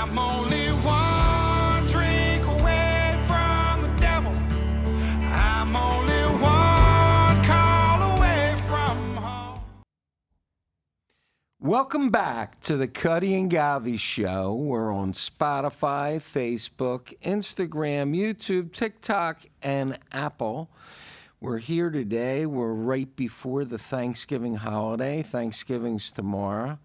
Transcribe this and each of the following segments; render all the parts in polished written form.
I'm only one drink away from the devil. I'm only one call away from home. Welcome back to the Cutty and Govy Show. We're on Spotify, Facebook, Instagram, YouTube, TikTok, and Apple. We're here today. We're right before the Thanksgiving holiday. Thanksgiving's tomorrow.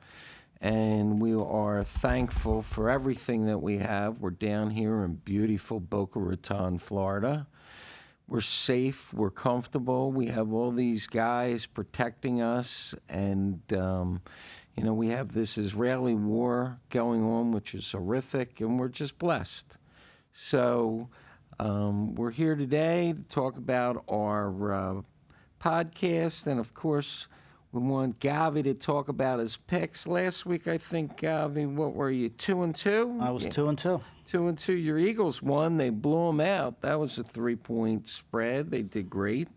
And we are thankful for everything that we have. We're down here in beautiful Boca Raton, Florida. We're safe. We're comfortable. We have all these guys protecting us. And, we have this Israeli war going on, which is horrific. And we're just blessed. So we're here today to talk about our podcast. And, of course, we want Govy to talk about his picks. Last week, I think, Govy, what were you, 2-2? I was 2-2. 2-2. Your Eagles won. They blew them out. That was a 3-point spread. They did great.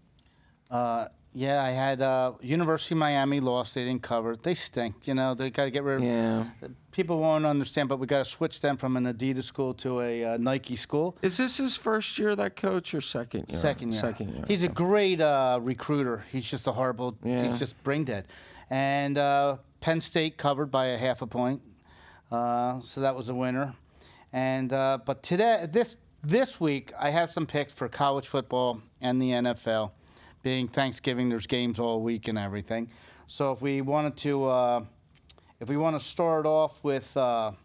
Yeah, I had University of Miami lost. They didn't cover. They stink. They got to get rid of. Yeah. People won't understand, but we got to switch them from an Adidas school to a Nike school. Is this his first year, that coach, or second year? Second year. Second year. He's a great recruiter. He's just a horrible. Yeah. He's just brain dead. And Penn State covered by a half a point, so that was a winner. And but today, this week, I have some picks for college football and the NFL. Being Thanksgiving, there's games all week and everything. So if we want to start off with some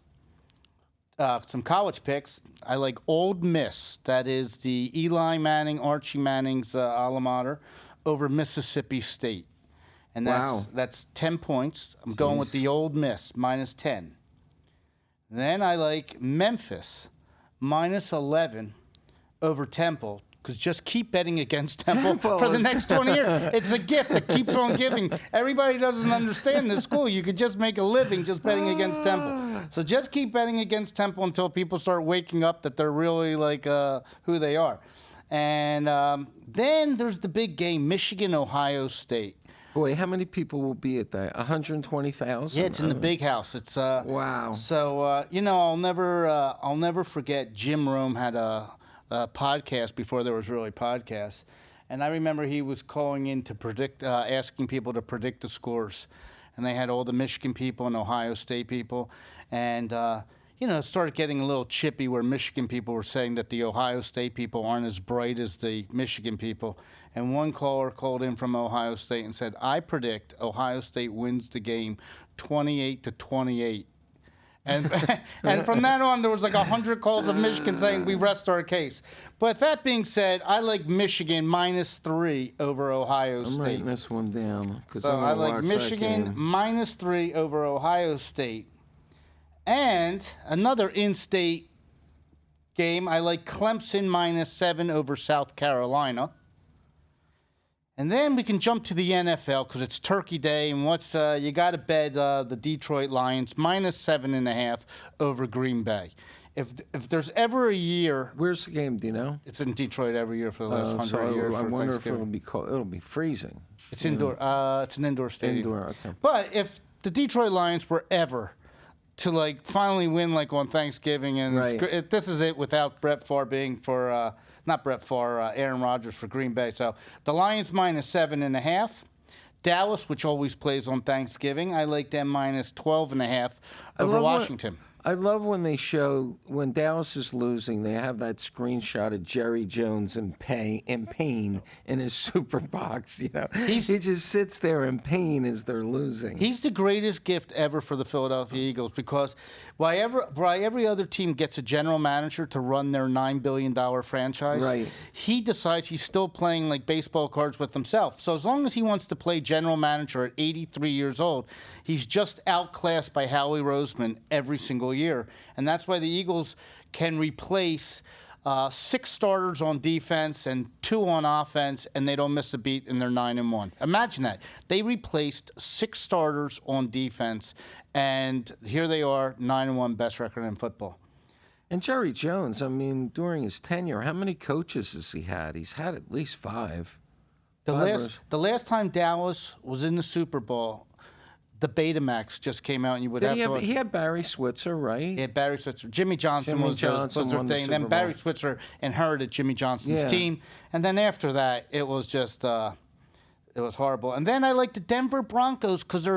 college picks, I like Old Miss. That is the Eli Manning, Archie Manning's alma mater, over Mississippi State, and that's 10 points. I'm going with the Old Miss -10. Then I like Memphis -11 over Temple. Because just keep betting against Temple for the next 20 years. It's a gift that keeps on giving. Everybody doesn't understand this school. You could just make a living just betting against Temple. So just keep betting against Temple until people start waking up that they're really like who they are. And then there's the big game, Michigan-Ohio State. Boy, how many people will be at that? 120,000? Yeah, it's in the big house. It's wow. So I'll never forget. Jim Rome had a podcast before there was really podcasts, and I remember he was calling in to predict, asking people to predict the scores, and they had all the Michigan people and Ohio State people, and it started getting a little chippy where Michigan people were saying that the Ohio State people aren't as bright as the Michigan people, and one caller called in from Ohio State and said, "I predict Ohio State wins the game 28-28." And from that on, there was like 100 calls of Michigan saying we rest our case. But that being said, I like Michigan -3 over Ohio State. I'm writing this one down. So I like Michigan -3 over Ohio State. And another in-state game, I like Clemson -7 over South Carolina. And then we can jump to the NFL because it's Turkey Day, and you got to bet the Detroit Lions -7.5 over Green Bay. If there's ever a year, where's the game? Do you know? It's in Detroit every year for the last 100 years. I wonder if it'll be cold. It'll be freezing. It's indoor. It's an indoor stadium. Indoor. Okay. But if the Detroit Lions were ever to finally win on Thanksgiving, and right. this is it without Brett Favre being for. Not Brett Favre, Aaron Rodgers for Green Bay. So the Lions -7.5. Dallas, which always plays on Thanksgiving, I like them -12.5 over Washington. I love when they show, when Dallas is losing, they have that screenshot of Jerry Jones in pain in his super box. He just sits there in pain as they're losing. He's the greatest gift ever for the Philadelphia Eagles because while every other team gets a general manager to run their $9 billion franchise, right. He decides he's still playing like baseball cards with himself. So as long as he wants to play general manager at 83 years old, he's just outclassed by Howie Roseman every single year. And that's why the Eagles can replace 6 starters on defense and 2 on offense, and they don't miss a beat, and they're 9-1. Imagine that. They replaced 6 starters on defense, and here they are, 9-1, best record in football. And Jerry Jones, I mean, during his tenure, how many coaches has he had? He's had at least 5. The last time Dallas was in the Super Bowl, the Betamax just came out, and you would Did have to. he had Barry Switzer, right? He had Barry Switzer. Jimmy Johnson was their won the thing. Then Super Barry Bowl. Switzer inherited Jimmy Johnson's Yeah. team, and then after that, it was just. It was horrible. And then I like the Denver Broncos because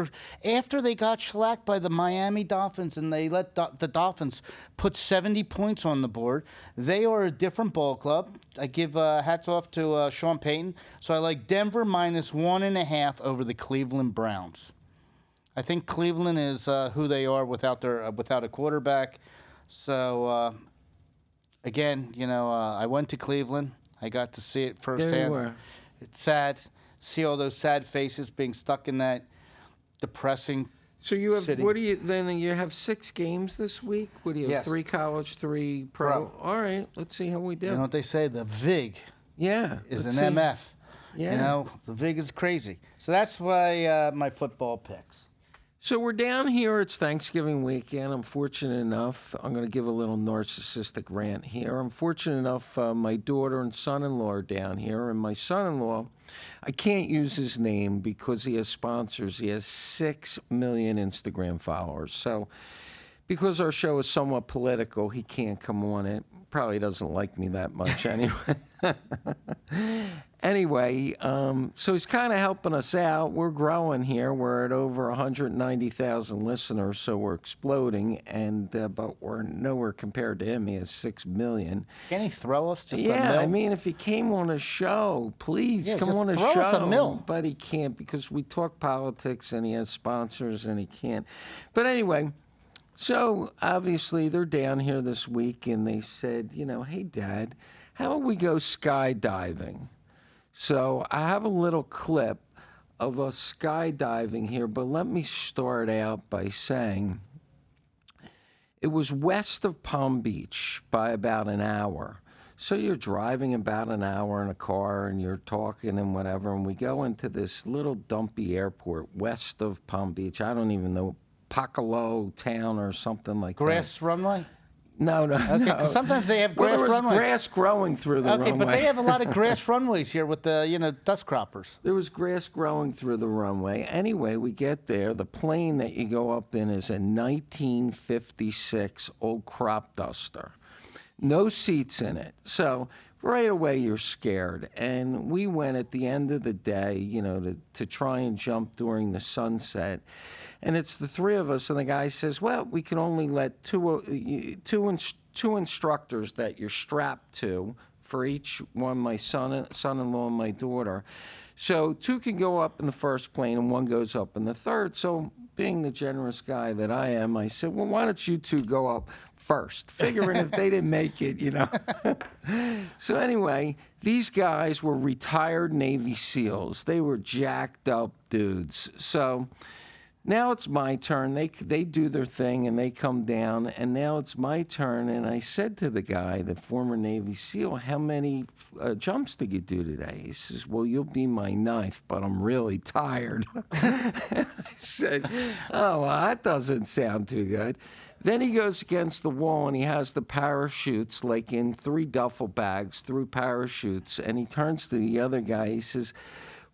after they got shellacked by the Miami Dolphins and they let the Dolphins put 70 points on the board, they are a different ball club. I give hats off to Sean Payton. So I like Denver -1.5 over the Cleveland Browns. I think Cleveland is who they are without a quarterback. So again, I went to Cleveland. I got to see it firsthand. There you were. It's sad. See all those sad faces being stuck in that depressing So you have city. what do you then? You have 6 games this week. What do you have? Yes. 3 college, 3 pro. Pro. All right, let's see how we do. You know what they say? The VIG Yeah, is let's an see. MF. Yeah. The VIG is crazy. So that's why my football picks. So we're down here. It's Thanksgiving weekend. I'm fortunate enough. I'm going to give a little narcissistic rant here. I'm fortunate enough. My daughter and son-in-law are down here, and my son-in-law, I can't use his name because he has sponsors. He has 6 million Instagram followers. So because our show is somewhat political, he can't come on it. Probably doesn't like me that much anyway. Anyway, so he's kind of helping us out. We're growing here. We're at over 190,000 listeners, so we're exploding. And but we're nowhere compared to him. He has 6 million. Can he throw us just a Yeah, mil? I mean, if he came on a show, please Yeah, come just on a throw show. us a mil. But he can't because we talk politics and he has sponsors and he can't. But anyway. So obviously they're down here this week and they said, hey, Dad, how about we go skydiving? So I have a little clip of us skydiving here, but let me start out by saying it was west of Palm Beach by about an hour. So you're driving about an hour in a car and you're talking and whatever, and we go into this little dumpy airport west of Palm Beach. I don't even know. Pacalo town or something like Grass runway? that. No. Okay, 'cause sometimes they have grass there was runways. grass growing through the runway. Okay, but they have a lot of grass runways here with the, dust croppers. There was grass growing through the runway. Anyway, we get there. The plane that you go up in is a 1956 old crop duster. No seats in it. So right away you're scared. And we went at the end of the day, to try and jump during the sunset. And it's the 3 of us, and the guy says, well, we can only let two instructors that you're strapped to for each one, my son-in-law and my daughter. So 2 can go up in the first plane and 1 goes up in the third. So being the generous guy that I am, I said, well, why don't you 2 go up first, figuring if they didn't make it, So anyway, these guys were retired Navy SEALs. They were jacked up dudes. So now it's my turn. They do their thing and they come down, and now it's my turn. And I said to the guy, the former Navy SEAL, how many jumps did you do today? He says, well, you'll be my 9th, but I'm really tired. I said, oh, well, that doesn't sound too good. Then he goes against the wall and he has the parachutes like in 3 duffel bags, 3 parachutes. And he turns to the other guy. He says,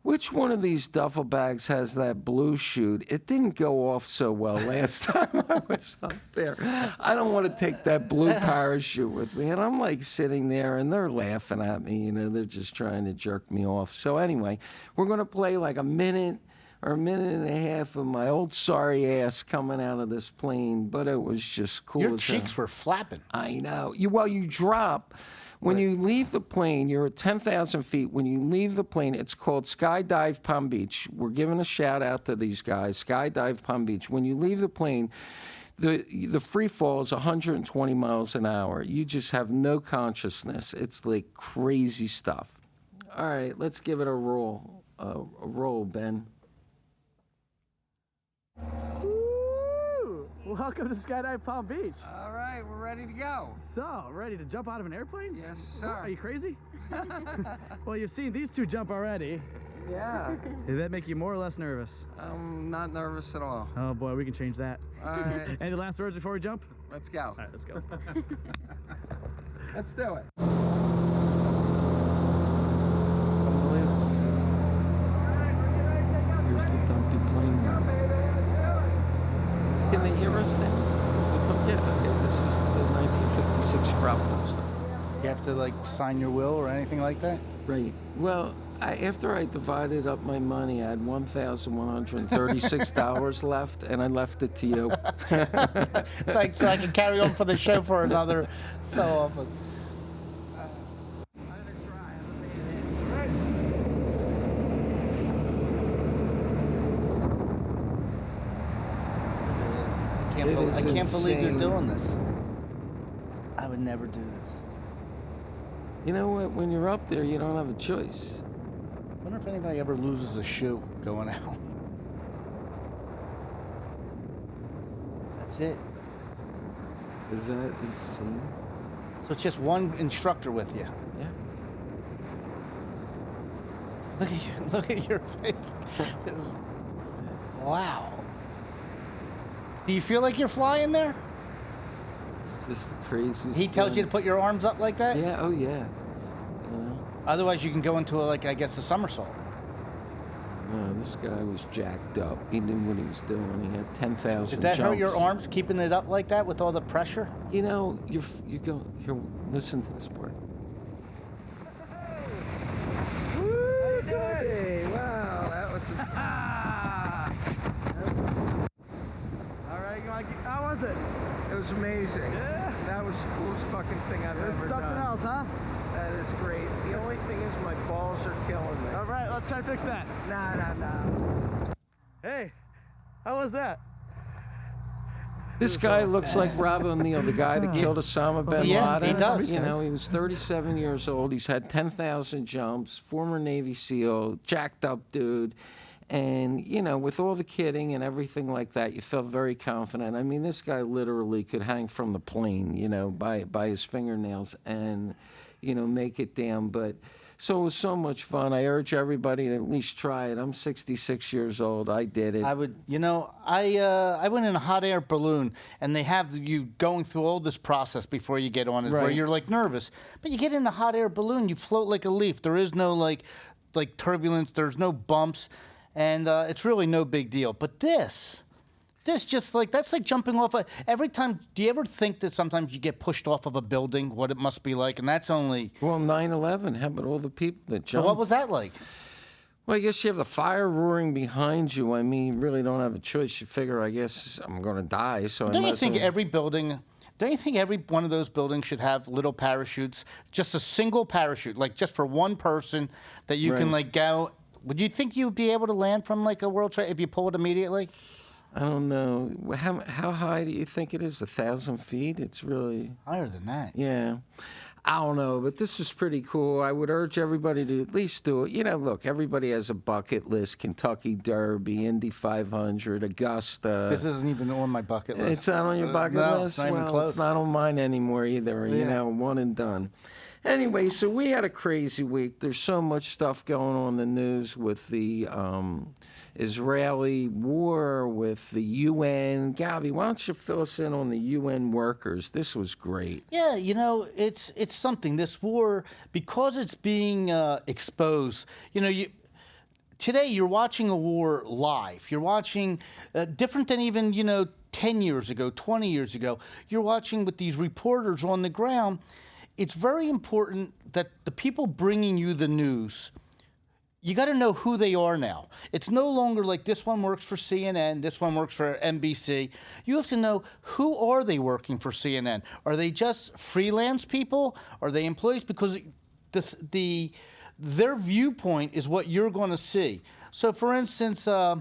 which one of these duffel bags has that blue chute? It didn't go off so well last time I was up there. I don't want to take that blue parachute with me. And I'm like sitting there and they're laughing at me. They're just trying to jerk me off. So anyway, we're going to play like a minute or a minute and a half of my old sorry ass coming out of this plane. But it was just cool. Your as cheeks were flapping. I know. You drop. When you leave the plane, you're at 10,000 feet. When you leave the plane, it's called Skydive Palm Beach. We're giving a shout out to these guys, Skydive Palm Beach. When you leave the plane, the free fall is 120 miles an hour. You just have no consciousness. It's like crazy stuff. All right, let's give it a roll. A roll, Ben. Woo! Welcome to Skydive Palm Beach. All right, we're ready to go. So, ready to jump out of an airplane? Yes, What, sir. are you crazy? Well, you've seen these 2 jump already. Yeah. Did that make you more or less nervous? I'm not nervous at all. Oh boy, we can change that. All right, Any last words before we jump? let's go. All right, let's go. Let's do it. Here's the dumpy plane now. Can they hear us now? Yeah, okay, this is the 1956 crop dust. You have to like sign your will or anything like that? Right. Well, after I divided up my money, I had $1,136 left, and I left it to you. Thanks, so I can carry on for the show for another so often. I can't believe you're doing this. I would never do this. You know what? When you're up there, you don't have a choice. I wonder if anybody ever loses a shoe going out. That's it. Is that insane? So it's just one instructor with you. Yeah. Look at your face. Just, wow. Do you feel like you're flying there? It's just the craziest. He tells you to put your arms up like that? Yeah. Oh yeah. You know. Otherwise, you can go into a a somersault. No, this guy was jacked up. He knew what he was doing. He had 10,000 Did that jumps. hurt your arms, keeping it up like that with all the pressure? You know, you go here. Listen to this part. Woo, Hey, wow, that was. All right, how was it? It was amazing. Yeah. That was the coolest fucking thing I've ever Something done. else, huh? That is great. The only thing is my balls are killing me. All right, let's try to fix that. Nah. Hey, how was that? This guy looks like Rob O'Neill, the guy that killed Osama bin Yes, Laden. he does. You know, he was 37 years old. He's had 10,000 jumps, former Navy SEAL, jacked up dude. And, you know, with all the kidding and everything like that, you felt very confident. I mean, this guy literally could hang from the plane, you know, by his fingernails and, you know, make it down. But so it was so much fun. I urge everybody to at least try it. I'm 66 years old. I did it. I would, you know, I went in a hot air balloon, and they have you going through all this process before you get on it, where Right. you're like nervous. But you get in a hot air balloon, you float like a leaf. There is no like turbulence. There's no bumps, and it's really no big deal. But this just like, that's like jumping off every time. Do you ever think that sometimes you get pushed off of a building, what it must be like? And that's only. Well, 9/11, how about all the people that So jumped? what was that like? Well, I guess you have the fire roaring behind you. I mean, you really don't have a choice. You figure, I guess I'm going to die, so I Don't might you as think well- every building? Don't you think every one of those buildings should have little parachutes? Just a single parachute, like just for one person that you can Right. like go. Would you think you would be able to land from like a World Trade if you pull it immediately? I don't know. How high do you think it is? 1,000 feet? It's really, Higher than that. yeah. I don't know, but this is pretty cool. I would urge everybody to at least do it. You know, look, everybody has a bucket list: Kentucky Derby, Indy 500, Augusta. This isn't even on my bucket list. It's not on your bucket no, list? it's not even Well, close. it's not on mine anymore either. You Yeah. know, one and done. Anyway, so we had a crazy week. There's so much stuff going on in the news with the Israeli war, with the UN. Govy, why don't you fill us in on the UN workers? This was great. Yeah, you know, it's something. This war, because it's being exposed. You know, today you're watching a war live. You're watching different than even 10 years ago, 20 years ago. You're watching with these reporters on the ground. It's very important that the people bringing you the news, you got to know who they are now. It's no longer like this one works for CNN, this one works for NBC. You have to know, who are they working for CNN? Are they just freelance people? Are they employees? Because their viewpoint is what you're going to see. So, for instance, the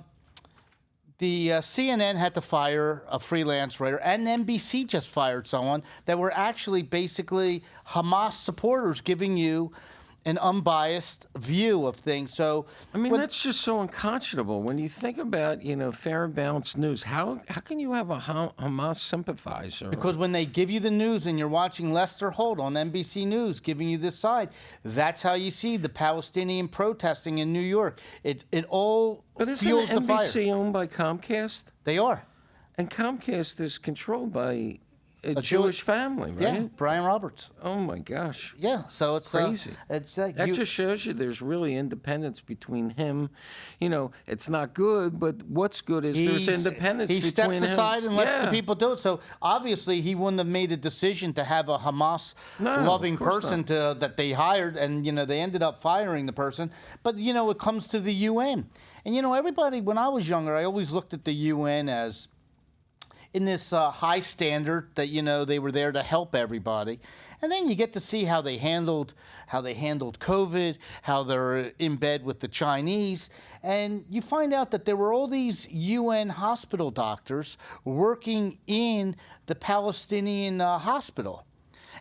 CNN had to fire a freelance writer, and NBC just fired someone that were actually basically Hamas supporters giving you an unbiased view of things. So, I mean, that's just so unconscionable. When you think about, fair and balanced news, how can you have a Hamas sympathizer? because when they give you the news and you're watching Lester Holt on NBC News giving you this side, that's how you see the Palestinian protesting in New York. It all But isn't fuels the fire. NBC owned by Comcast? They are. And Comcast is controlled by a Jewish family, right? Yeah, Brian Roberts. Oh my gosh. Yeah, so it's Crazy. It's like That just shows you there's really independence between him. You know, it's not good, but what's good is there's independence he between him. steps aside and lets the Yeah. people do it. So obviously he wouldn't have made a decision to have a Hamas-loving of course person that they hired, and they ended up firing the person. But it comes to the UN, and everybody. When I was younger, I always looked at the UN as in this high standard that they were there to help everybody, and then you get to see how they handled COVID, how they're in bed with the Chinese, and you find out that there were all these UN hospital doctors working in the Palestinian hospital,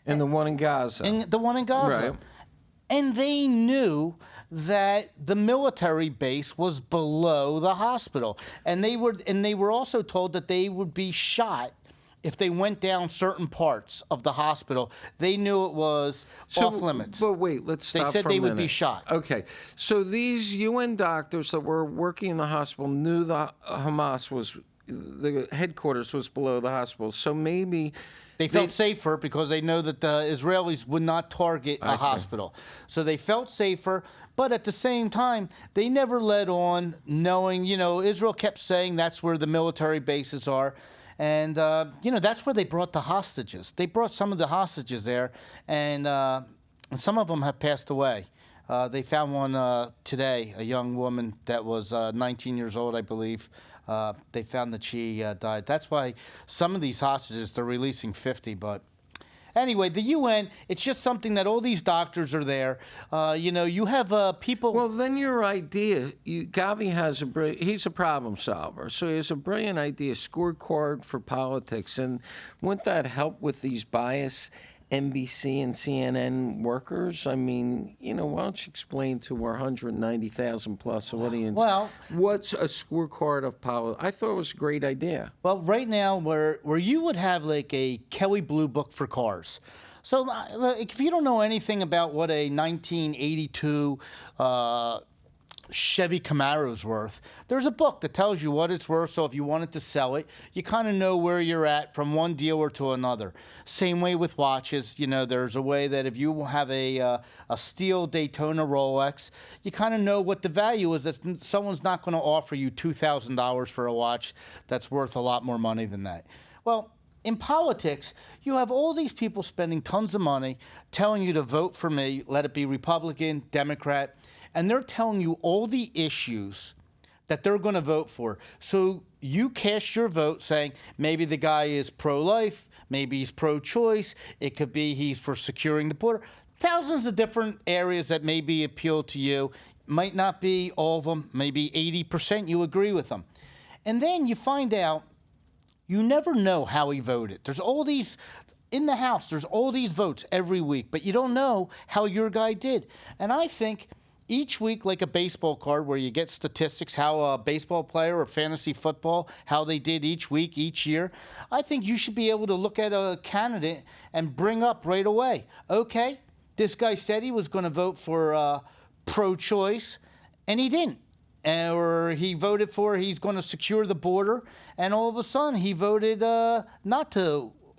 And the one in Gaza. and the one in Gaza. Right. And they knew that the military base was below the hospital, and they were also told that they would be shot if they went down certain parts of the hospital. They knew it was off limits. But wait, let's stop They said for a they would be minute. shot. Okay, so these UN doctors that were working in the hospital knew the the headquarters was below the hospital. So maybe They felt safer because they know that the Israelis would not target a see. hospital. So they felt safer, but at the same time, they never let on, knowing, Israel kept saying that's where the military bases are. And, that's where they brought the hostages. They brought some of the hostages there, and some of them have passed away. They found one today, a young woman that was 19 years old, I believe. They found that she died. That's why some of these hostages, they're releasing 50. But anyway, the UN, it's just something that all these doctors are there. You have people. Well, then your idea, Govy has he's a problem solver. So he has a brilliant idea, scorecard for politics. And wouldn't that help with these bias NBC and CNN workers? I mean, why don't you explain to our 190,000 plus audience what's a scorecard of politics? I thought it was a great idea. Well, right now, where you would have like a Kelly Blue Book for cars. So if you don't know anything about what a 1982 Chevy Camaro's worth, there's a book that tells you what it's worth. So if you wanted to sell it, you kind of know where you're at from one dealer to another. Same way with watches. There's a way that if you have a steel Daytona Rolex, you kind of know what the value is. That someone's not going to offer you $2,000 for a watch that's worth a lot more money than that. Well, in politics, you have all these people spending tons of money telling you to vote for me, let it be Republican, Democrat, and they're telling you all the issues that they're going to vote for. So you cast your vote saying maybe the guy is pro-life, maybe he's pro-choice, it could be he's for securing the border. Thousands of different areas that maybe appeal to you. Might not be all of them, maybe 80% you agree with them. And then you find out you never know how he voted. There's all these, in the House, there's all these votes every week, but you don't know how your guy did. And I think each week, like a baseball card where you get statistics, how a baseball player or fantasy football, how they did each week, each year, I think you should be able to look at a candidate and bring up right away, okay, this guy said he was going to vote for pro-choice, and he didn't. Or he voted for he's going to secure the border, and all of a sudden he voted not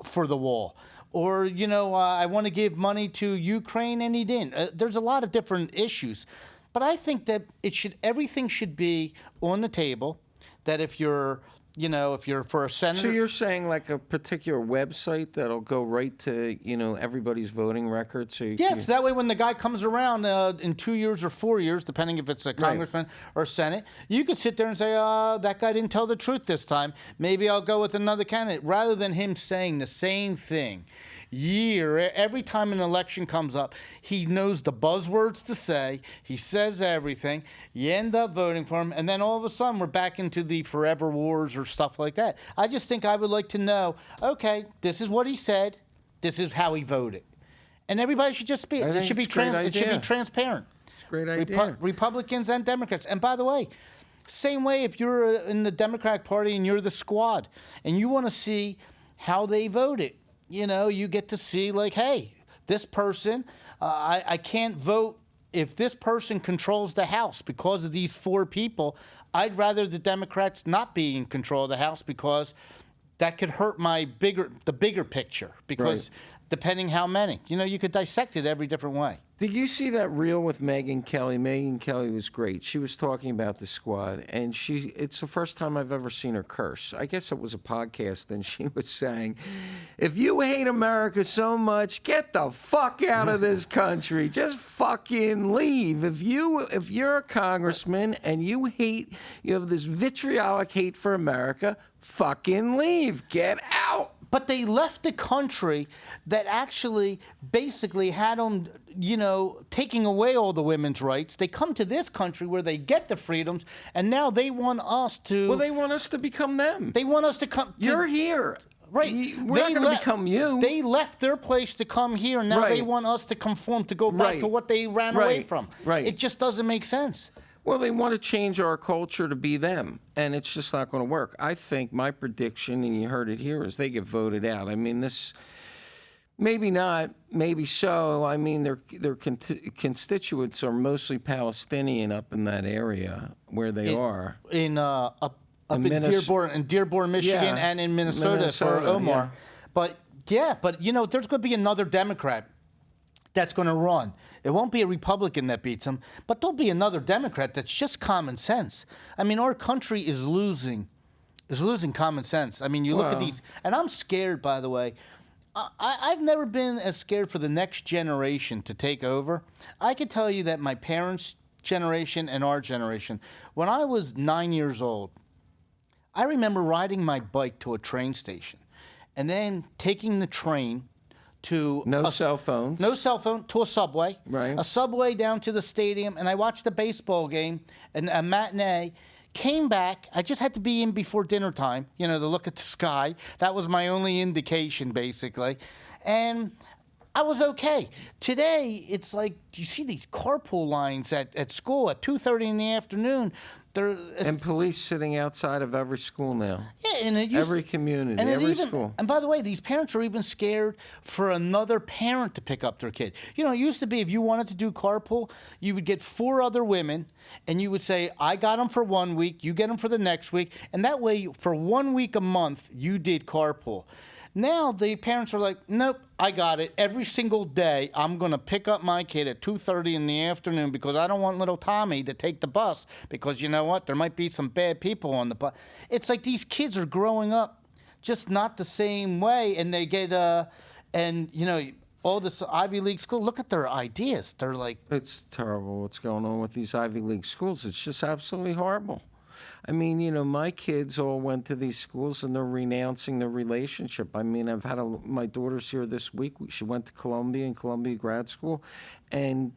for the wall. Or, I want to give money to Ukraine, and he didn't. There's a lot of different issues. But I think that everything should be on the table, that if you're for a senator. So you're saying like a particular website that'll go right to, everybody's voting record? So Yes, that way when the guy comes around in 2 years or 4 years, depending if it's a congressman or senate, you could sit there and say, that guy didn't tell the truth this time. Maybe I'll go with another candidate. Rather than him saying the same thing every time an election comes up, he knows the buzzwords to say. He says everything. You end up voting for him, and then all of a sudden we're back into the forever wars or stuff like that. I just think I would like to know, okay, this is what he said. This is how he voted. And everybody should just be, it should be transparent. It's a great idea. Republicans and Democrats. And by the way, same way if you're in the Democratic Party and you're the squad and you want to see how they voted, you get to see like, hey, this person, I can't vote if this person controls the House because of these 4 people. I'd rather the Democrats not be in control of the House because that could hurt the bigger picture because depending how many, you could dissect it every different way. Did you see that reel with Megyn Kelly? Megyn Kelly was great. She was talking about the squad, and it's the first time I've ever seen her curse. I guess it was a podcast, and she was saying, if you hate America so much, get the fuck out of this country. Just fucking leave. If you're a congressman and you have this vitriolic hate for America, fucking leave. Get out. But they left the country that actually basically had them, taking away all the women's rights. They come to this country where they get the freedoms, and now they want us to... Well, they want us to become them. They want us to come... You're here. Right. We're not going to become you. They left their place to come here, and now they want us to conform, to go back to what they ran away from. Right. It just doesn't make sense. Well, they want to change our culture to be them, and it's just not going to work. I think my prediction, and you heard it here, is they get voted out. I mean, this, maybe not, maybe so. I mean, their constituents are mostly Palestinian up in that area where they are. Up in Dearborn, Michigan, and in Minnesota for Omar. Yeah. But there's going to be another Democrat that's going to run. It won't be a Republican that beats him, but there'll be another Democrat that's just common sense. I mean, our country is losing common sense. I mean, you look at these, and I'm scared, by the way. I've never been as scared for the next generation to take over. I can tell you that my parents' generation and our generation, when I was 9 years old, I remember riding my bike to a train station and then taking the train to cell phones. No cell phone, to a subway. Right. A subway down to the stadium, and I watched the baseball game and a matinee. Came back. I just had to be in before dinner time, to look at the sky. That was my only indication, basically. And I was okay. Today, it's like, you see these carpool lines at school at 2:30 in the afternoon. And police sitting outside of every school now. Yeah, and every community, every school. And by the way, these parents are even scared for another parent to pick up their kid. It used to be if you wanted to do carpool, you would get 4 other women, and you would say, I got them for 1 week, you get them for the next week, and that way, for 1 week a month, you did carpool. Now the parents are like, nope, I got it. Every single day, I'm going to pick up my kid at 2:30 in the afternoon because I don't want little Tommy to take the bus because you know what? There might be some bad people on the bus. It's like these kids are growing up just not the same way, and they get, all this Ivy League school, look at their ideas. They're like... It's terrible what's going on with these Ivy League schools. It's just absolutely horrible. I mean, my kids all went to these schools and they're renouncing their relationship. I mean, I've had my daughter's here this week. She went to Columbia grad school, and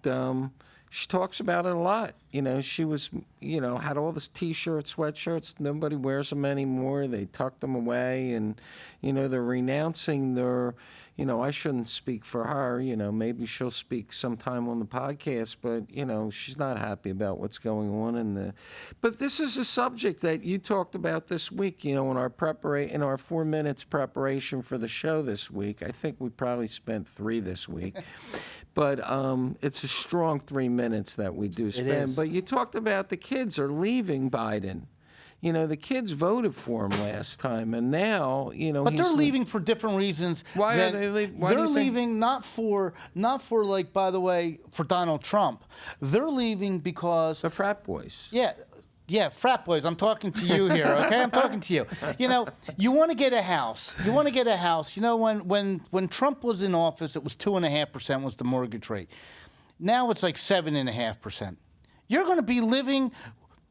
she talks about it a lot. She was, had all this T-shirts, sweatshirts. Nobody wears them anymore. They tuck them away, and, they're renouncing their, I shouldn't speak for her. Maybe she'll speak sometime on the podcast, but, she's not happy about what's going on But this is a subject that you talked about this week, in our 4 minutes preparation for the show this week. I think we probably spent 3 this week. But it's a strong 3 minutes that we do spend. It is. But you talked about the kids are leaving Biden. The kids voted for him last time, and now, But they're leaving for different reasons. Why are they leaving? They're leaving not for like, by the way, for Donald Trump. They're leaving because... The frat boys. Yeah, frat boys, I'm talking to you here, okay? I'm talking to you. You want to get a house. When Trump was in office, it was 2.5% was the mortgage rate. Now it's like 7.5%. You're going to be living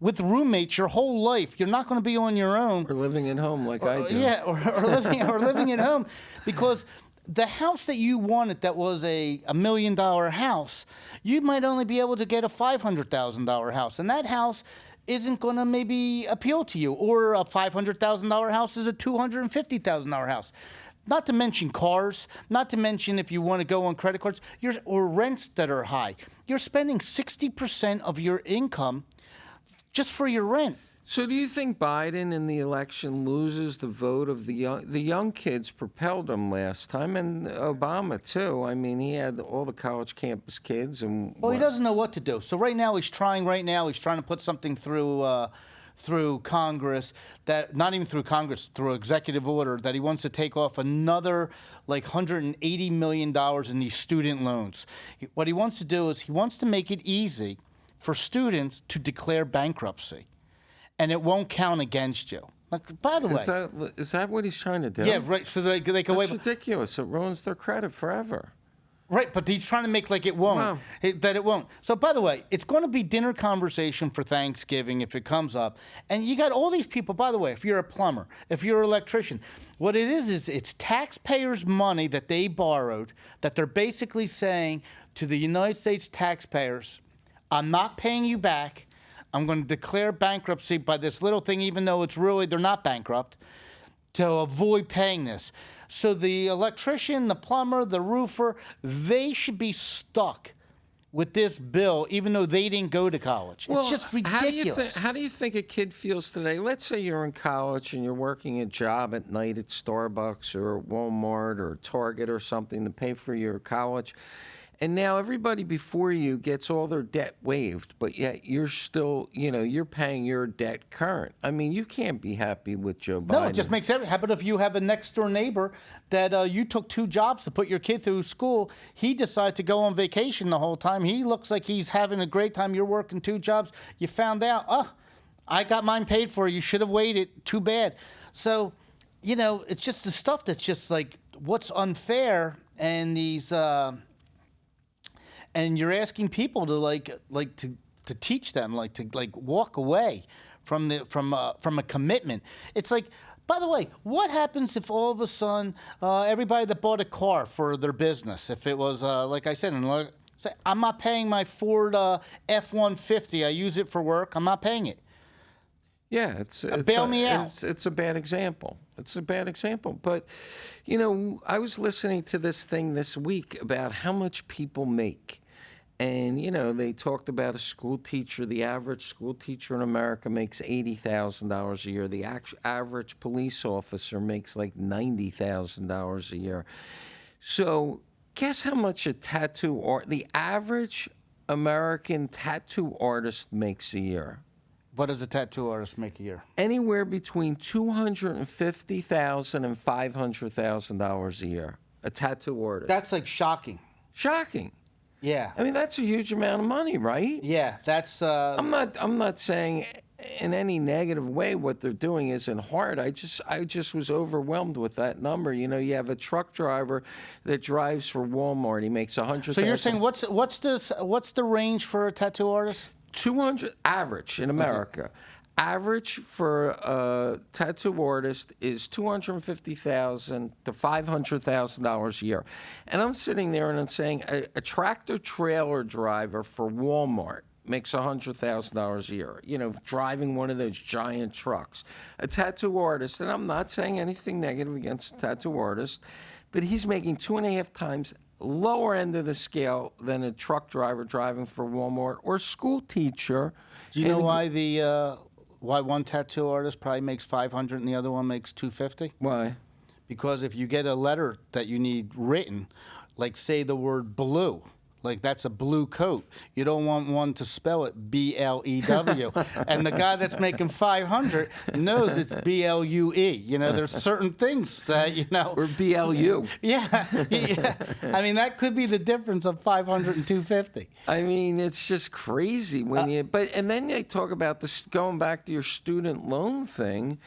with roommates your whole life. You're not going to be on your own. Or living at home like I do. Yeah, or living at home, because the house that you wanted that was a $1 million house, you might only be able to get a $500,000 house, and that house isn't going to maybe appeal to you, or a $500,000 house is a $250,000 house. Not to mention cars, not to mention if you want to go on credit cards, or rents that are high. You're spending 60% of your income just for your rent. So do you think Biden in the election loses the vote of the young kids propelled him last time, and Obama too? I mean, he had all the college campus kids, and he doesn't know what to do. So right now he's trying to put something through through Congress, that not even through Congress, through executive order, that he wants to take off another like $180 million in these student loans. What he wants to do is he wants to make it easy for students to declare bankruptcy, and it won't count against you. Like, by the way, Is that what he's trying to do? yeah, right. So they go away. That's ridiculous. It ruins their credit forever. Right, but he's trying to make like it won't, Wow. that it won't. So, by the way, it's going to be dinner conversation for Thanksgiving if it comes up. And you got all these people, by the way, if you're a plumber, if you're an electrician, what it is it's taxpayers' money that they borrowed that they're basically saying to the United States taxpayers, I'm not paying you back. I'm going to declare bankruptcy by this little thing, even though it's really, they're not bankrupt, to avoid paying this. So the electrician, the plumber, the roofer, they should be stuck with this bill, even though they didn't go to college. It's just ridiculous. How do you think a kid feels today? Let's say you're in college and you're working a job at night at Starbucks or Walmart or Target or something to pay for your college. And now everybody before you gets all their debt waived, but yet you're still, you're paying your debt current. I mean, you can't be happy with Joe Biden. No, it just makes every. How about if you have a next door neighbor that you took 2 jobs to put your kid through school? He decided to go on vacation the whole time. He looks like he's having a great time. You're working 2 jobs. You found out, I got mine paid for. You should have waited. Too bad. So, it's just the stuff that's just like what's unfair, and these. And you're asking people to to teach them, to walk away from a commitment. It's like, by the way, what happens if all of a sudden everybody that bought a car for their business, if it was like I said, say I'm not paying my Ford F-150, I use it for work, I'm not paying it. Yeah, it's bail me out. It's a bad example. It's a bad example. But, I was listening to this thing this week about how much people make. And, they talked about a school teacher. The average school teacher in America makes $80,000 a year. The average police officer makes like $90,000 a year. So guess how much the average American tattoo artist makes a year? What does a tattoo artist make a year? Anywhere between $250,000 and $500,000 a year. A tattoo artist. That's like shocking. Shocking. Yeah. I mean, that's a huge amount of money, right? Yeah, that's. I'm not saying in any negative way what they're doing isn't hard. I just was overwhelmed with that number. You have a truck driver that drives for Walmart. He makes $100,000. So you're saying what's the range for a tattoo artist? 200 average in America. Okay. Average for a tattoo artist is $250,000 to $500,000 a year. And I'm sitting there and I'm saying a tractor trailer driver for Walmart makes $100,000 a year, driving one of those giant trucks. A tattoo artist, and I'm not saying anything negative against a tattoo artist, but he's making 2.5 times lower end of the scale than a truck driver driving for Walmart or school teacher. Do you know why one tattoo artist probably makes $500 and the other one makes $250? Why? Because if you get a letter that you need written, like say the word blue, like that's a blue coat, you don't want one to spell it B-L-E-W. And the guy that's making $500 knows it's B-L-U-E. There's certain things that, Or B-L-U. Yeah. I mean, that could be the difference of $500 and $250. I mean, it's just crazy when and then they talk about this, going back to your student loan thing.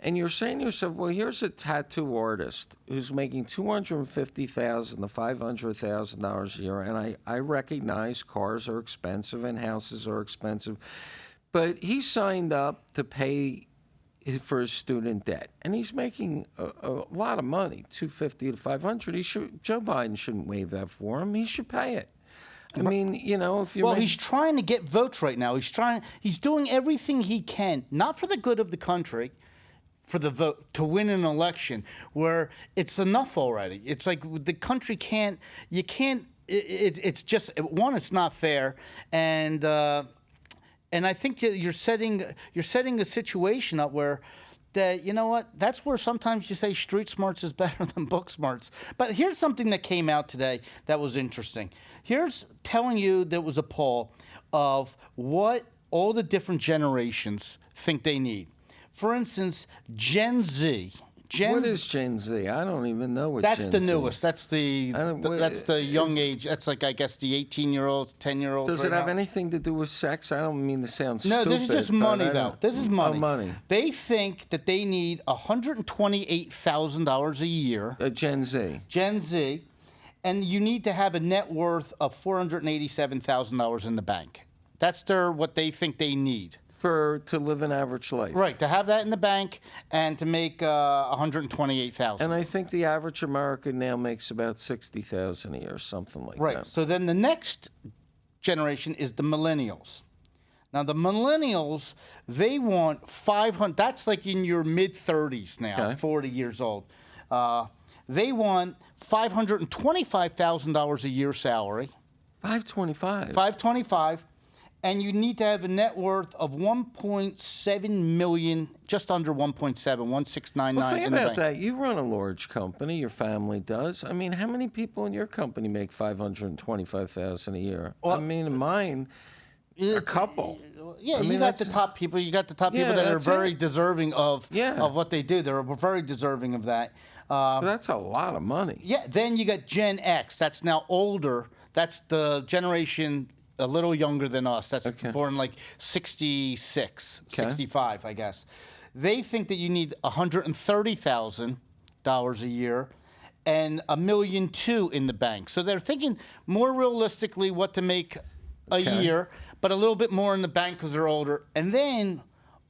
And you're saying to yourself, well, here's a tattoo artist who's making $250,000 to $500,000 a year. And I recognize cars are expensive and houses are expensive. But he signed up to pay for his student debt. And he's making a lot of money, $250,000 to $500,000. Joe Biden shouldn't waive that for him. He should pay it. I mean, if you're... Well, he's trying to get votes right now. He's doing everything he can, not for the good of the country, for the vote, to win an election where it's enough already. It's like the country it's just, one, it's not fair, and I think you're setting a situation up where that, that's where sometimes you say street smarts is better than book smarts. But here's something that came out today that was interesting. Here's telling you there was a poll of what all the different generations think they need. For instance, Gen Z. What is Gen Z? I don't even know what That's Gen the Z. newest. That's the young age. That's like, I guess, the 18-year-olds, 10-year-olds. Does it have anything to do with sex? I don't mean to sound No, stupid. this is just but money, I though. don't- This is money. Oh, money. They think that they need $128,000 a year. Gen Z. Gen Z, and you need to have a net worth of $487,000 in the bank. That's what they think they need. To live an average life. Right, to have that in the bank and to make $128,000. And I think the average American now makes about $60,000 a year, something like Right. that. So then the next generation is the millennials. Now the millennials, they want 500. That's like in your mid 30s now, Okay. 40 years old. They want $525,000 a year salary. 525. 525, and you need to have a net worth of 1.7 million, just under 1.7, 1699 Well, think in the about bank. that. You run a large company. Your family does. I mean, how many people in your company make $525,000 a year? I mean, in mine, a couple. Yeah, I mean, you got the that's- top people. You got the top Yeah, people that are that's very it. deserving of Yeah. what they do. They're very deserving of that. That's a lot of money. Yeah, then you got Gen X. That's now older. That's the generation a little younger than us. That's born like 66, 65, I guess. They think that you need $130,000 a year and $1.2 million in the bank. So they're thinking more realistically what to make a year, but a little bit more in the bank because they're older. And then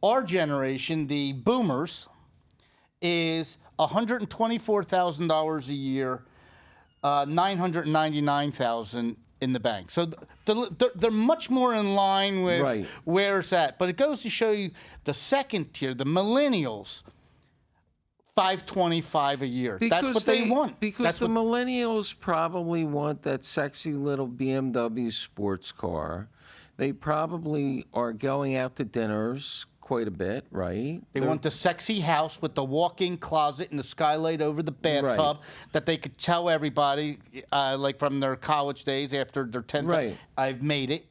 our generation, the boomers, is $124,000 a year, $999,000 in the bank. So they're much more in line with where it's at. But it goes to show you the second tier, the millennials, $525 a year. That's what they want. Because the millennials probably want that sexy little BMW sports car. They probably are going out to dinners quite a bit, right? They want the sexy house with the walk-in closet and the skylight over the bathtub that they could tell everybody, like from their college days after their 10th, I've made it.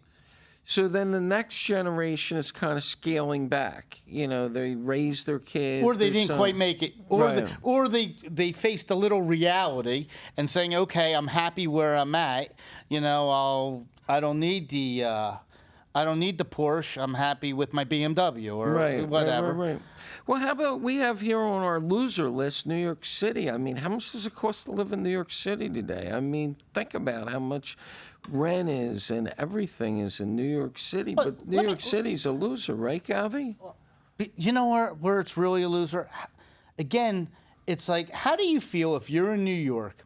So then the next generation is kind of scaling back. You know, they raise their kids. Or they didn't quite make it. Or they faced a little reality and saying, okay, I'm happy where I'm at. You know, I don't need the Porsche. I'm happy with my BMW or whatever. Right. Well, how about we have here on our loser list New York City? I mean, how much does it cost to live in New York City today? I mean, think about how much rent is and everything is in New York City. But New York City's a loser, right, Govy? You know where it's really a loser? Again, it's like, how do you feel if you're in New York,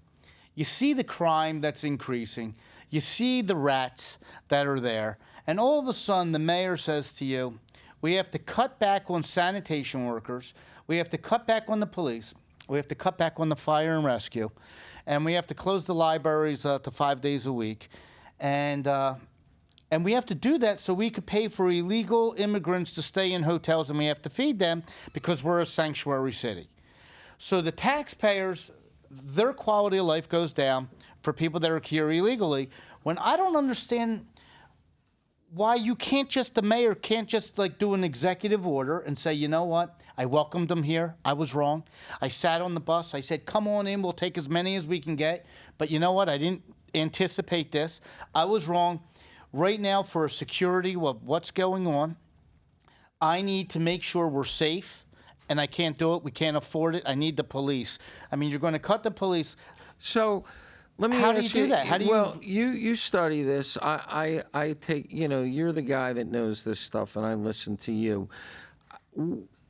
you see the crime that's increasing, you see the rats that are there, and all of a sudden the mayor says to you, we have to cut back on sanitation workers, we have to cut back on the police, we have to cut back on the fire and rescue, and we have to close the libraries to 5 days a week. And we have to do that so we could pay for illegal immigrants to stay in hotels, and we have to feed them because we're a sanctuary city. So the taxpayers, their quality of life goes down for people that are here illegally, when I don't understand why the mayor can't just like do an executive order and say, you know what, I welcomed them here, I was wrong. I sat on the bus, I said, come on in, we'll take as many as we can get. But you know what, I didn't anticipate this. I was wrong. Right now, for security of what's going on, I need to make sure we're safe, and I can't do it. We can't afford it. I need the police. I mean, you're going to cut the police. So let me How ask do you do that? How do you? Well, you study this. I take, you know, you're the guy that knows this stuff, and I listen to you.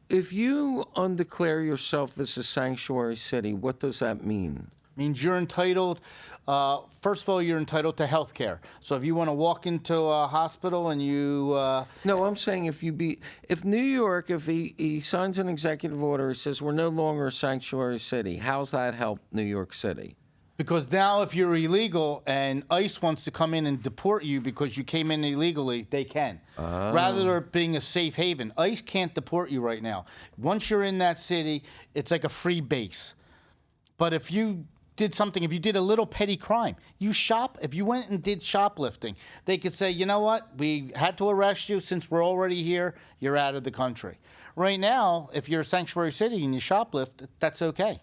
If you undeclare yourself as a sanctuary city, what does that mean? Means you're entitled, first of all, you're entitled to health care. So if you want to walk into a hospital and you... No, I'm saying if New York, if he signs an executive order, he says we're no longer a sanctuary city, how's that help New York City? Because now if you're illegal and ICE wants to come in and deport you because you came in illegally, they can. Rather than it being a safe haven. ICE can't deport you right now. Once you're in that city, it's like a free base. But if you did something, if you did a little petty crime, if you went and did shoplifting, they could say, you know what, we had to arrest you since we're already here, you're out of the country. Right now, if you're a sanctuary city and you shoplift, that's okay.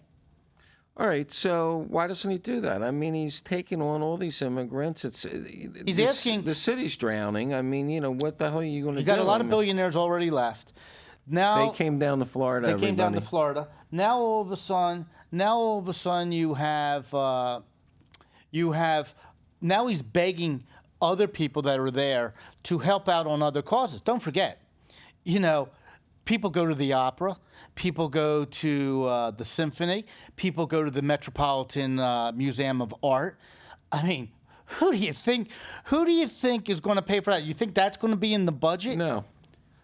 All right, so why doesn't he do that? I mean, he's taking on all these immigrants. He's asking. The city's drowning. I mean, what the hell are you going to do? You got a lot of billionaires already left. Now they came down to Florida. They came down to Florida. Now all of a sudden, you have. Now he's begging other people that are there to help out on other causes. Don't forget, people go to the opera, people go to the symphony, people go to the Metropolitan Museum of Art. I mean, who do you think is going to pay for that? You think that's going to be in the budget? No.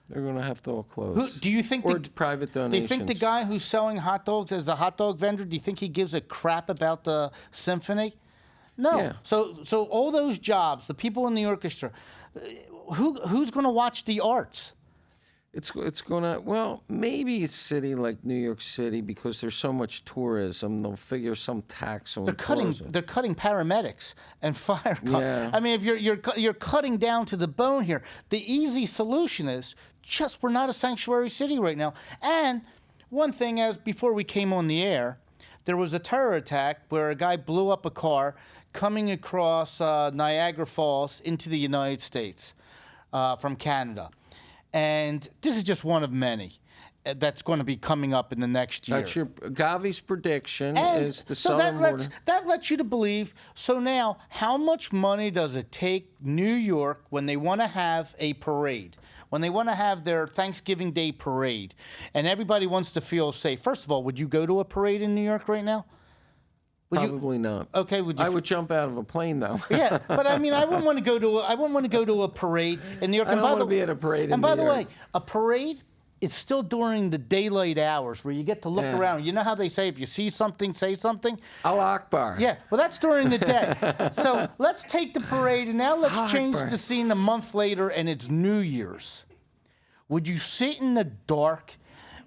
They're going to have to all close. Do you think private donations? Do you think the guy who's selling hot dogs as a hot dog vendor, do you think he gives a crap about the symphony? No. Yeah. So all those jobs, the people in the orchestra, who's going to watch the arts? It's going to, well, maybe a city like New York City, because there's so much tourism, they'll figure some tax on tourism. They're cutting paramedics and fire. Yeah. I mean, if you're cutting down to the bone here, the easy solution is just we're not a sanctuary city right now. And one thing, as before we came on the air, there was a terror attack where a guy blew up a car coming across Niagara Falls into the United States from Canada. And this is just one of many that's going to be coming up in the next year. That's Govy's prediction and is the so southern border. that lets you to believe. So now, how much money does it take New York when they want to have a parade, when they want to have their Thanksgiving Day parade, and everybody wants to feel safe? First of all, would you go to a parade in New York right now? Probably not. Okay, I would jump out of a plane though. Yeah, but I mean, I wouldn't want to go to a parade in New York. I don't want to be at a parade in New York. And by the way, a parade is still during the daylight hours where you get to look around. You know how they say if you see something, say something? Allah Akbar. Yeah, well, that's during the day. So let's take the parade, and now let's change Akbar. the scene a month later, and it's New Year's. Would you sit in the dark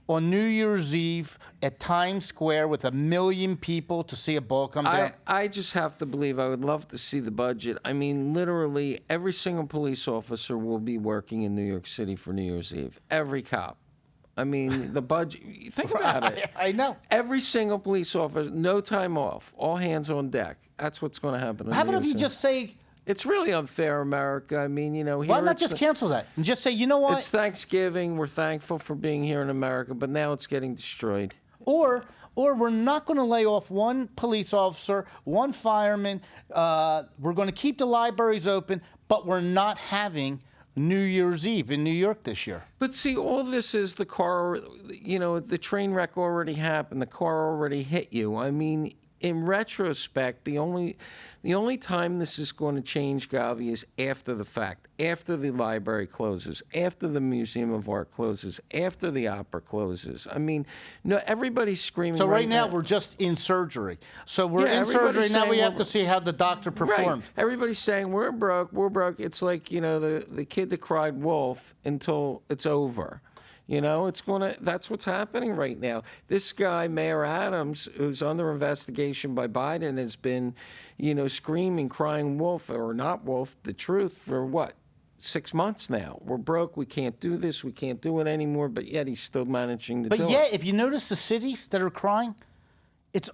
on New Year's Eve at Times Square with 1 million people to see a ball come down? I just have to believe. I would love to see the budget. I mean, literally, every single police officer will be working in New York City for New Year's Eve. Every cop. I mean, the budget. Think about it. I know. Every single police officer, no time off, all hands on deck. That's what's going to happen. How about if you just say, it's really unfair, America. I mean, here why not just cancel that and just say, you know what? It's Thanksgiving. We're thankful for being here in America, but now it's getting destroyed. Or we're not going to lay off one police officer, one fireman. We're going to keep the libraries open, but we're not having New Year's Eve in New York this year. But see, all this is the car, the train wreck already happened. The car already hit you. I mean, in retrospect, the only time this is going to change, Govy, is after the fact, after the library closes, after the Museum of Art closes, after the opera closes. I mean, no, everybody's screaming. So right now we're just in surgery. So we're in surgery now. We have to see how the doctor performed. Right. Everybody's saying we're broke. It's like the kid that cried wolf until it's over. That's what's happening right now. This guy, Mayor Adams, who's under investigation by Biden, has been, screaming, crying wolf or not wolf, the truth for what? 6 months now. We're broke. We can't do this. We can't do it anymore. But yet he's still managing to do it. But yet, if you notice the cities that are crying, it's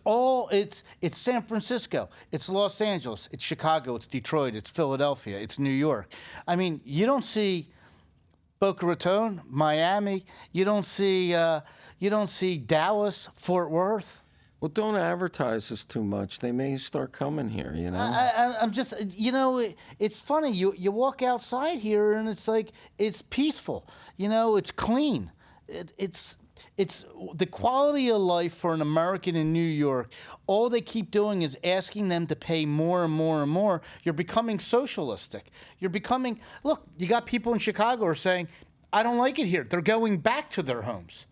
San Francisco, it's Los Angeles, it's Chicago, it's Detroit, it's Philadelphia, it's New York. I mean, you don't see Boca Raton, Miami. You don't see Dallas, Fort Worth. Well, don't advertise this too much. They may start coming here. I'm just, it's funny. You walk outside here and it's like it's peaceful. It's clean. It's the quality of life for an American in New York. All they keep doing is asking them to pay more and more and more. You're becoming socialistic. Look, you got people in Chicago who are saying, I don't like it here. They're going back to their homes.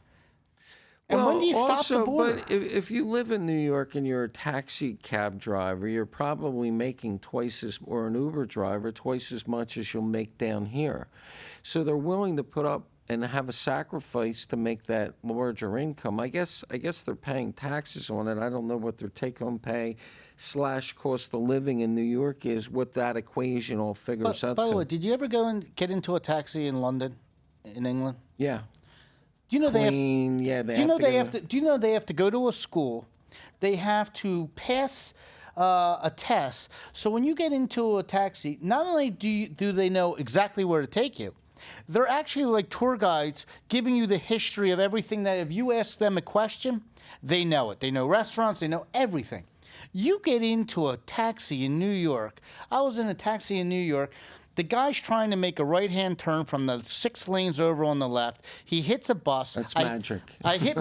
And when do you stop the border? But if you live in New York and you're a taxi cab driver, you're probably making or an Uber driver, twice as much as you'll make down here. So they're willing to put up and have a sacrifice to make that larger income. I guess they're paying taxes on it. I don't know what their take-home pay / cost of living in New York is, what that equation all figures out By the to. way, did you ever go and get into a taxi in London, in England? Yeah. Do you know Clean, yeah, they do you have know to they go have to? Do you know they have to go to a school? They have to pass a test. So when you get into a taxi, not only do they know exactly where to take you, they're actually like tour guides giving you the history of everything. That if you ask them a question, they know it. They know restaurants. They know everything. You get into a taxi in New York. I was in a taxi in New York. The guy's trying to make a right-hand turn from the 6 lanes over on the left. He hits a bus. That's magic. I hit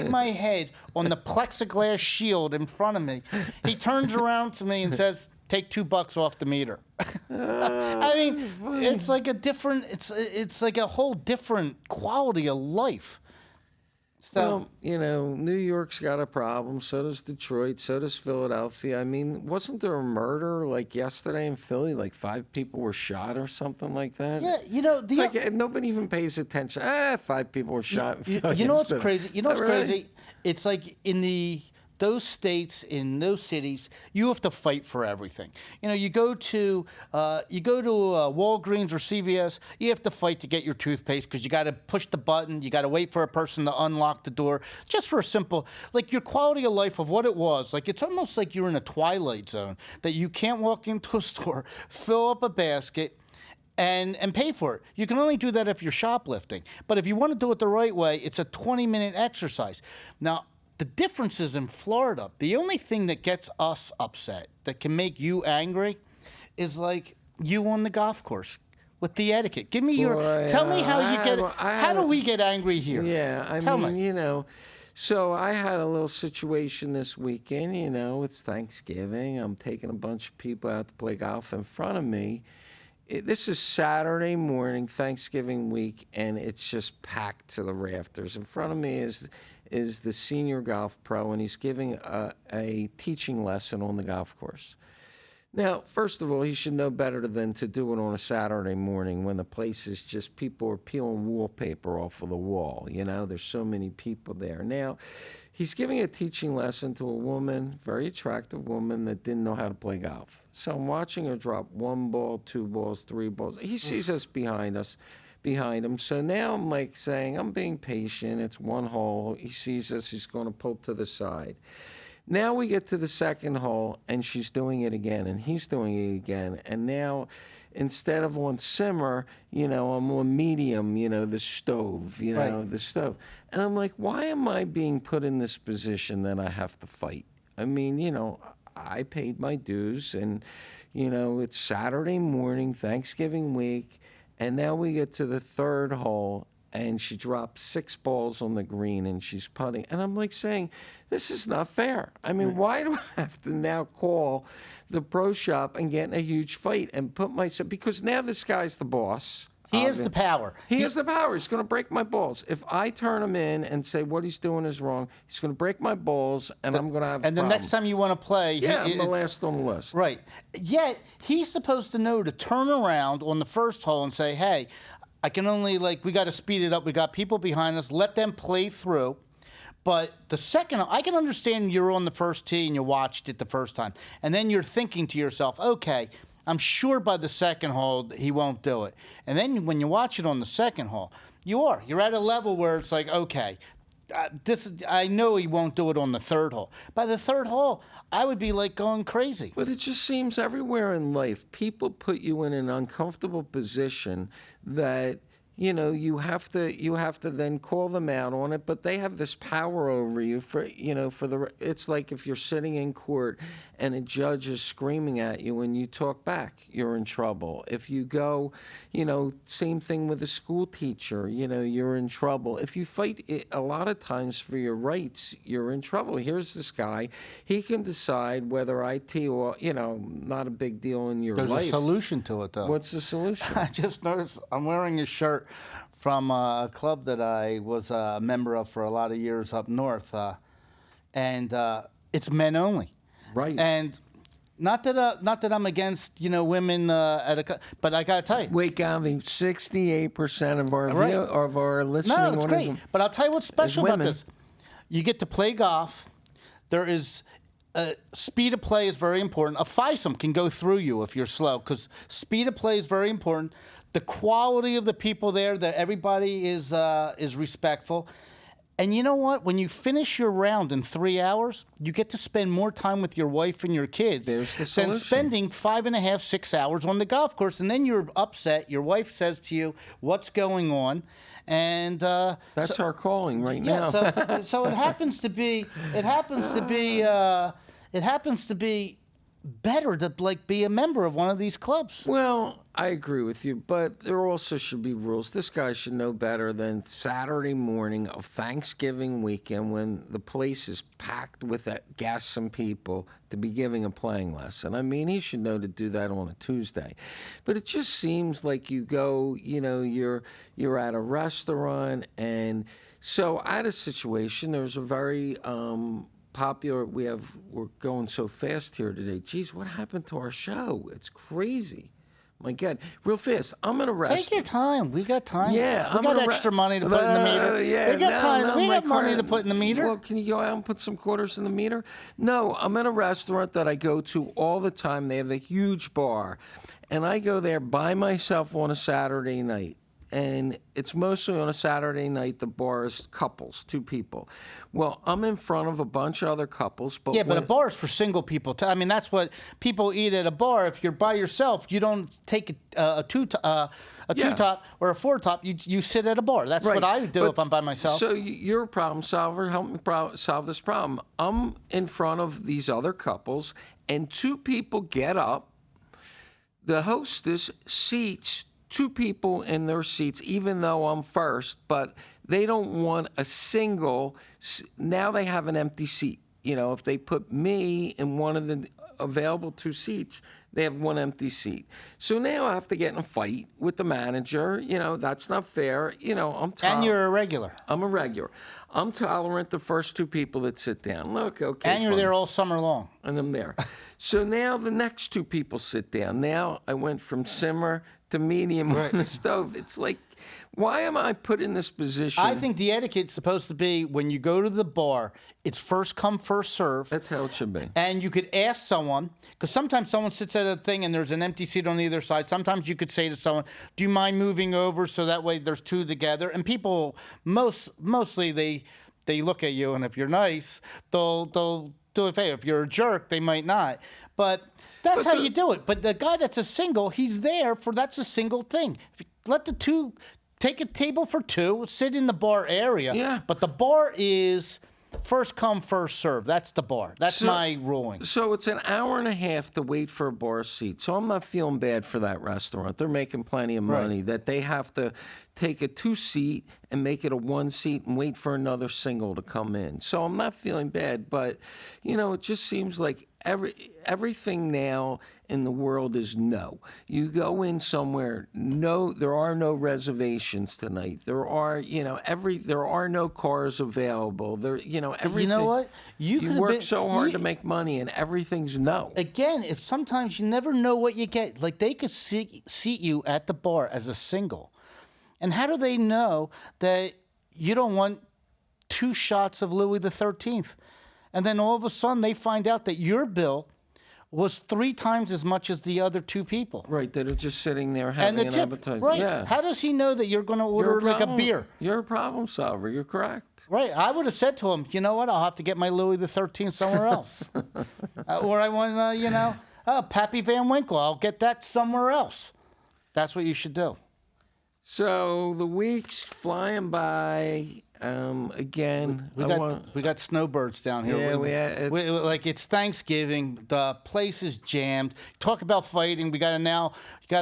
my head on the plexiglass shield in front of me. He turns around to me and says, "Take $2 off the meter." I mean, it's like a different. It's like a whole different quality of life. So Well, New York's got a problem. So does Detroit. So does Philadelphia. I mean, wasn't there a murder like yesterday in Philly? Like 5 people were shot or something like that. yeah, It's like nobody even pays attention. 5 people were shot. in Philly You know what's instead. crazy? You know what's Really? crazy? It's like in those states, in those cities, you have to fight for everything. You go to Walgreens or CVS, you have to fight to get your toothpaste because you got to push the button, you got to wait for a person to unlock the door, just for a simple, like your quality of life of what it was. Like it's almost like you're in a twilight zone that you can't walk into a store, fill up a basket, and pay for it. You can only do that if you're shoplifting. But if you want to do it the right way, it's a 20-minute exercise. Now, the difference is in Florida. The only thing that gets us upset, that can make you angry, is like you on the golf course with the etiquette. Give me tell me how you get. How do we get angry here? Yeah, I Tell mean, me. So I had a little situation this weekend. It's Thanksgiving. I'm taking a bunch of people out to play golf in front of me. This is Saturday morning, Thanksgiving week, and it's just packed to the rafters. In front of me is the senior golf pro, and he's giving a teaching lesson on the golf course. Now, first of all, he should know better than to do it on a Saturday morning when the place is just people are peeling wallpaper off of the wall. There's so many people there. Now, he's giving a teaching lesson to a woman, very attractive woman that didn't know how to play golf. So I'm watching her drop 1 ball, 2 balls, 3 balls. He sees us behind him. So now I'm like saying, I'm being patient. It's 1 hole. He sees us. He's going to pull to the side. Now we get to the 2nd hole, and she's doing it again, and he's doing it again. And now, instead of on simmer, I'm on medium, the stove, Right. the stove. And I'm like, why am I being put in this position that I have to fight? I mean, I paid my dues, and, it's Saturday morning, Thanksgiving week, and now we get to the 3rd hole, and she drops 6 balls on the green, and she's putting. And I'm like saying, this is not fair. I mean, why do I have to now call the pro shop and get in a huge fight and put myself, because now this guy's the boss. He has the power. He has the power. He's going to break my balls. If I turn him in and say what he's doing is wrong, he's going to break my balls, and I'm going to have a And the problem. next time you want to play, Yeah, I'm the last on the list. Right. Yet he's supposed to know to turn around on the 1st hole and say, "Hey, I can only we got to speed it up. We got people behind us. Let them play through." But the 2nd, I can understand you're on the 1st tee and you watched it the 1st time, and then you're thinking to yourself, "Okay, I'm sure by the 2nd hole he won't do it." And then when you watch it on the 2nd hole, you're at a level where it's like, okay, I know he won't do it on the 3rd hole. By the 3rd hole, I would be like going crazy. But it just seems everywhere in life, people put you in an uncomfortable position that you have to then call them out on it, but they have this power over you it's like if you're sitting in court and a judge is screaming at you and you talk back, you're in trouble. If you go, same thing with a school teacher, you're in trouble. If you fight a lot of times for your rights, you're in trouble. Here's this guy, he can decide whether I tee or, not a big deal in your life. There's a solution to it, though. What's the solution? I just noticed I'm wearing a shirt from a club that I was a member of for a lot of years up north, and it's men only. Right. And Not that I'm against women but I gotta tell you. Wait, Govy, 68% of our Right. of our listening No, it's audience. great. But I'll tell you what's special about women. this. You get to play golf. There is speed of play is very important. A fivesome can go through you if you're slow, because speed of play is very important. The quality of the people there, that everybody is respectful. And you know what? When you finish your round in 3 hours, you get to spend more time with your wife and your kids There's the than solution. spending 5.5, 6 hours on the golf course. And then you're upset. Your wife says to you, "What's going on?" And That's our calling right now. so it happens to be better to be a member of one of these clubs. Well, I agree with you, but there also should be rules. This guy should know better than Saturday morning of Thanksgiving weekend, when the place is packed with some people, to be giving a playing lesson. I mean, he should know to do that on a Tuesday. But it just seems like you go, you're at a restaurant, and so I had a situation. There's a very popular. We're going so fast here today. Geez, what happened to our show? It's crazy. My God, real fast. I'm in a restaurant. Take your time. We got time. Yeah, we got extra money to put in the meter. Yeah, we got time. We got money to put in the meter. Well, can you go out and put some quarters in the meter? No, I'm in a restaurant that I go to all the time. They have a huge bar, and I go there by myself on a Saturday night. And it's mostly on a Saturday night. The bar is couples, 2 people. Well, I'm in front of a bunch of other couples. But yeah, but a bar is for single people. I mean, that's what people eat at a bar. If you're by yourself, you don't take a two-top or a 4-top. You sit at a bar. That's Right. what I do if I'm by myself. So you're a problem solver. Help me solve this problem. I'm in front of these other couples, and 2 people get up. The hostess seats 2 people in their seats, even though I'm first, but they don't want a single. Now they have an empty seat. If they put me in one of the available 2 seats, they have one empty seat. So now I have to get in a fight with the manager. That's not fair. And you're a regular. I'm a regular. I'm tolerant the first 2 people that sit down. Look, okay. And you're fine. there all summer long. And I'm there. So now the next 2 people sit down. Now I went from simmer to medium on the stove. It's like, why am I put in this position? I think the etiquette's supposed to be, when you go to the bar, it's first come, first serve. That's how it should be. And you could ask someone, because sometimes someone sits at a thing and there's an empty seat on either side. Sometimes you could say to someone, "Do you mind moving over so that way there's 2 together?" And people, mostly they look at you, and if you're nice, they'll do a favor. If you're a jerk, they might not. But that's how you do it. But the guy that's a single, he's there that's a single thing. Let the 2 take a table for 2, sit in the bar area. Yeah. But the bar is first come, first serve. That's the bar. That's my ruling. So it's an hour and a half to wait for a bar seat. So I'm not feeling bad for that restaurant. They're making plenty of money. That they have to take a 2-seat and make it a 1-seat and wait for another single to come in. So I'm not feeling bad, but it just seems like everything now in the world is no. You go in somewhere, no, there are no reservations tonight. There are, there are no cars available. Everything. You know what? You work so hard to make money, and everything's no. Again, if sometimes you never know what you get. Like, they could seat you at the bar as a single. And how do they know that you don't want 2 shots of Louis XIII? And then all of a sudden they find out that your bill was 3 times as much as the other 2 people. Right, that are just sitting there having And the an tip, appetizer. right? Yeah. How does he know that you're going to order like a beer? You're a problem solver. You're correct. Right. I would have said to him, "You know what? I'll have to get my Louis XIII somewhere else." Or I want, Pappy Van Winkle. I'll get that somewhere else. That's what you should do. So the week's flying by. Again, we got snowbirds down here. Yeah, like it's Thanksgiving. The place is jammed. Talk about fighting. You got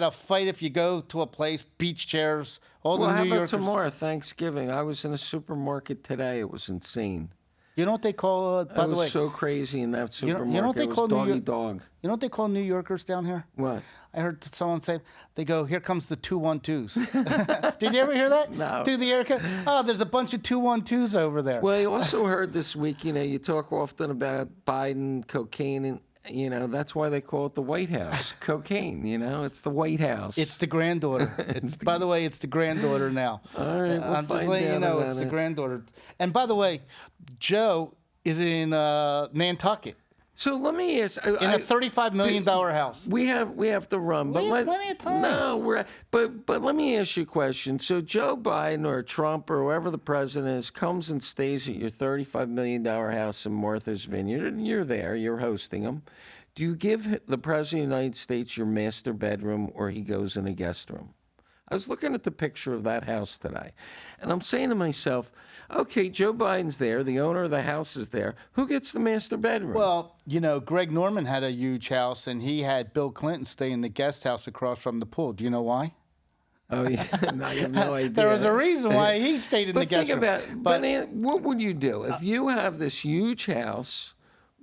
to fight if you go to a place. Beach chairs. All the New how Yorkers. about tomorrow, Thanksgiving? I was in a supermarket today. It was insane. You know what they call? By the way, it was so crazy in that supermarket. You know what they call dog. You know what they call New Yorkers down here? What? I heard someone say, they go, "Here comes the 212s." Did you ever hear that? No. Through the air. Oh, there's a bunch of 212s over there. Well, you also heard this week, you talk often about Biden, cocaine, and You know, that's why they call it the White House. Cocaine, you know, it's the White House. It's the granddaughter. By the way, it's the granddaughter now. All right, we'll I'm just find letting you out know about it's the it. granddaughter. And by the way, Joe is in Nantucket So let me ask. in a $35 million house. We have to run, but We have plenty of time. No, but let me ask you a question. So Joe Biden or Trump or whoever the president is comes and stays at your $35 million house in Martha's Vineyard, and you're there, you're hosting him. Do you give the president of the United States your master bedroom, or he goes in a guest room? I was looking at the picture of that house today, and I'm saying to myself, okay, Joe Biden's there, the owner of the house is there. Who gets the master bedroom? Well, you know, Greg Norman had a huge house, and he had Bill Clinton stay in the guest house across from the pool. Do you know why? Oh, yeah. No, I have no idea. There was a reason why he stayed in the But guest think room. about, but what would you do if you have this huge house?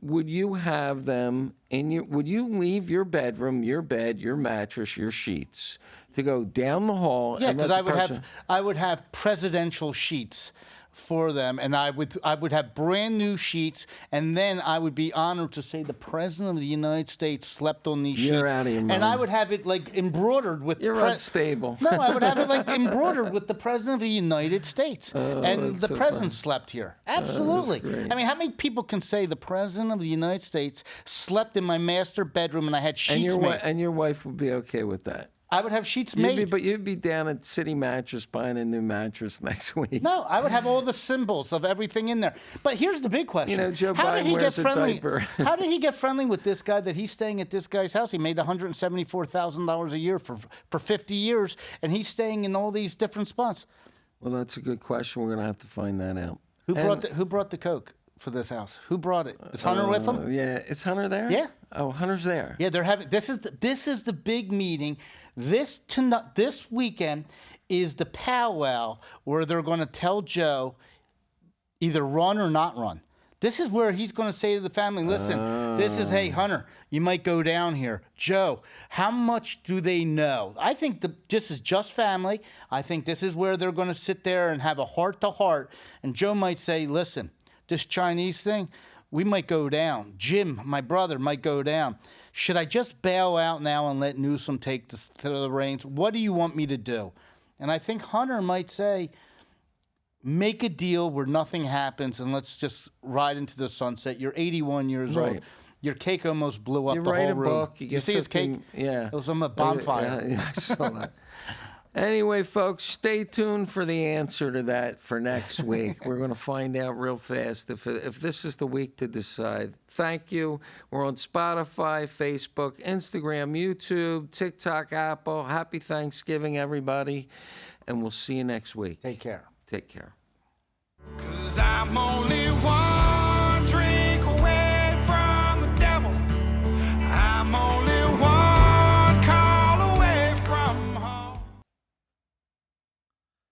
Would you have them in your? Would you leave your bedroom, your bed, your mattress, your sheets to go down the hall? Yeah, and let because the I would have presidential sheets for them, and I would have brand new sheets, and then I would be honored to say the president of the United States slept on these You're sheets, out of your and I mind. would have it like embroidered with. You're unstable. No, I would have it like embroidered with the president of the United States, and that's the so president slept here. Absolutely. great. I mean, how many people can say the president of the United States slept in my master bedroom and I had sheets made? And your wife would be okay with that. I would have sheets made. But you'd be down at City Mattress buying a new mattress next week. No, I would have all the symbols of everything in there. But here's the big question. You know, Joe How did Biden he get wears a friendly? diaper. How did he get friendly with this guy that he's staying at this guy's house? He made $174,000 a year for 50 years, and he's staying in all these different spots. Well, that's a good question. We're gonna have to find that out. Who brought the Coke for this house? Who brought it? Is Hunter with him? Yeah, is Hunter there? Yeah. Oh, Hunter's there. Yeah, they're having this is the big meeting. This weekend is the powwow where they're going to tell Joe either run or not run. This is where he's going to say to the family, listen, this is, hey, Hunter, you might go down here. Joe, how much do they know? I think this is just family. I think this is where they're going to sit there and have a heart-to-heart. And Joe might say, listen, this Chinese thing, we might go down. Jim, my brother, might go down. Should I just bail out now and let Newsom take the reins? What do you want me to do? And I think Hunter might say, make a deal where nothing happens and let's just ride into the sunset. You're 81 years old. Right. Your cake almost blew up You the write whole a room. book. Did you get see his cake? 15 Yeah. It was on a bonfire. Yeah, I saw that. Anyway, folks, stay tuned for the answer to that for next week. We're going to find out real fast if this is the week to decide. Thank you. We're on Spotify, Facebook, Instagram, YouTube, TikTok, Apple. Happy Thanksgiving, everybody. And we'll see you next week. Take care. Take care. 'Cause I'm only one.